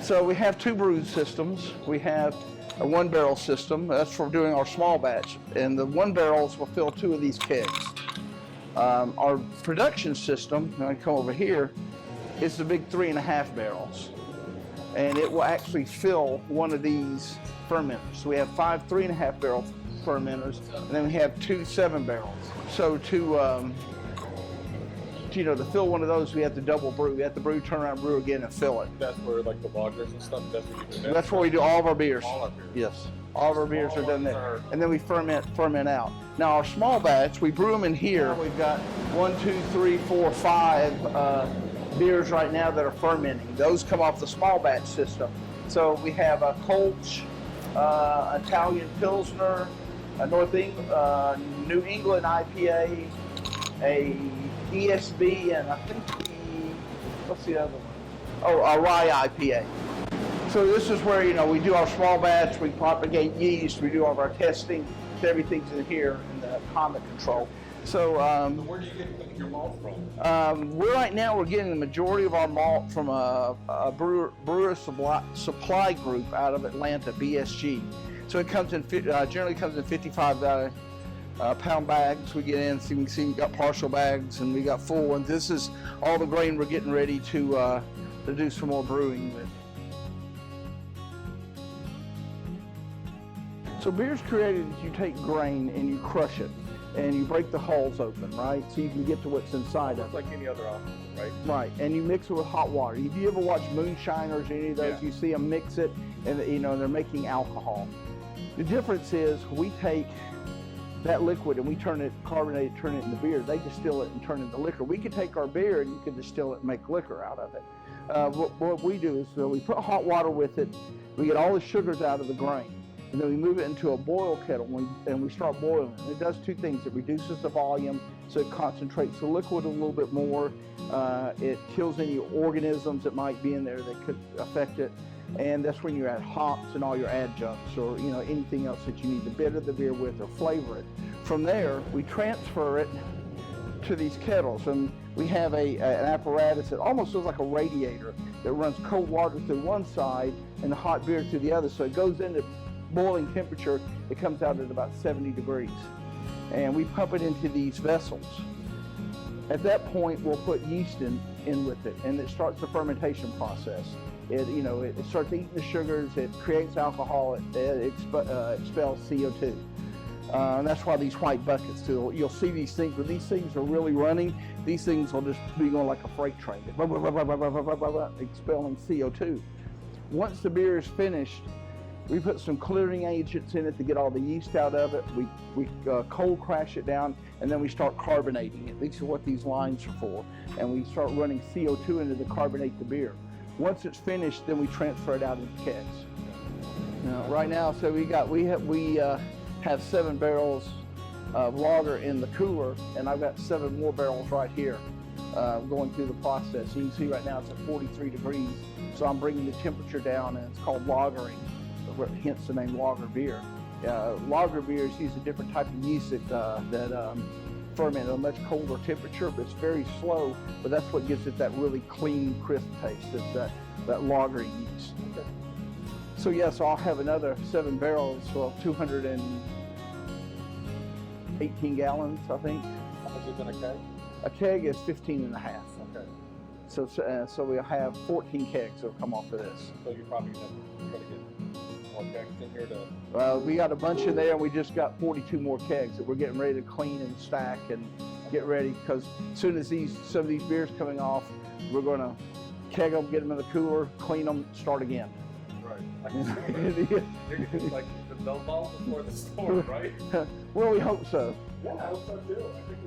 So we have two brew systems. We have a 1 barrel system. That's for doing our small batch. And the 1 barrels will fill 2 of these kegs. Our production system, and I come over here, is the big 3.5 barrels. And it will actually fill 1 of these fermenters. So we have 5 3.5 barrel fermenters, and then we have 2 7 barrels. So to fill 1 of those, we have to double brew. We have to brew, turn around, brew again, and fill it. That's where like the lagers and stuff. That's where you do. That's where we do all of our beers. All our beers. Yes, all of our beers are done there, and then we ferment out. Now our small batch, we brew them in here. We've got 1, 2, 3, 4, 5 beers right now that are fermenting. Those come off the small batch system. So we have a Kolsch, Italian Pilsner, a New England IPA, a ESB, and I think what's the other one? Oh, a rye IPA. So this is where, we do our small batch, we propagate yeast, we do all of our testing, everything's in here in the climate control. So where do you get your malt from? Right now we're getting the majority of our malt from a brewer supply group out of Atlanta, BSG. So it comes in generally comes in 55 pound bags. We get in, so you can see we got partial bags and we got full ones. This is all the grain we're getting ready to do some more brewing with. So beer's created as you take grain and you crush it and you break the hulls open, right? So you can get to what's inside of it. Like any other alcohol, right? Right, and you mix it with hot water. If you ever watch moonshiners or any of those, you see them mix it and they're making alcohol. The difference is we take that liquid and we carbonate it, turn it into beer. They distill it and turn it into liquor. We could take our beer and you could distill it and make liquor out of it. What we do is we put hot water with it, we get all the sugars out of the grain, and then we move it into a boil kettle and we start boiling. And it does 2 things. It reduces the volume, so it concentrates the liquid a little bit more. It kills any organisms that might be in there that could affect it. And that's when you add hops and all your adjuncts or anything else that you need to bitter the beer with or flavor it. From there, we transfer it to these kettles, and we have an apparatus that almost looks like a radiator that runs cold water through one side and the hot beer through the other. So it goes into boiling temperature. It comes out at about 70 degrees, and we pump it into these vessels. At that point, we'll put yeast in with it, and it starts the fermentation process. It starts eating the sugars, it creates alcohol, it expels CO2. And that's why these white buckets too. You'll see these things, when these things are really running, these things will just be going like a freight train, expelling CO2. Once the beer is finished, we put some clearing agents in it to get all the yeast out of it. We cold crash it down, and then we start carbonating it. These are what these lines are for. And we start running CO2 into to carbonate the beer. Once it's finished, then we transfer it out into kegs. Now, right now, so we have 7 barrels of lager in the cooler, and I've got 7 more barrels right here going through the process. You can see right now it's at 43 degrees, so I'm bringing the temperature down, and it's called lagering, hence the name lager beer. Lager beers use a different type of yeast that ferment at a much colder temperature, but it's very slow, but that's what gives it that really clean, crisp taste. It's that lager yeast. Okay. So yes, I'll have another 7 barrels, well, 218 gallons, I think. How much is in a keg? A keg is 15 and a half. Okay. So we'll have 14 kegs that'll come off of this. So you're probably going to get more kegs in here to... Well, we got a bunch in there, and we just got 42 more kegs that we're getting ready to clean and stack and get ready, because as soon as some of these beers coming off, we're going to keg them, get them in the cooler, clean them, start again. Right. It's like the bell ball before the storm, right? Well, we hope so. Yeah, I hope so too. I think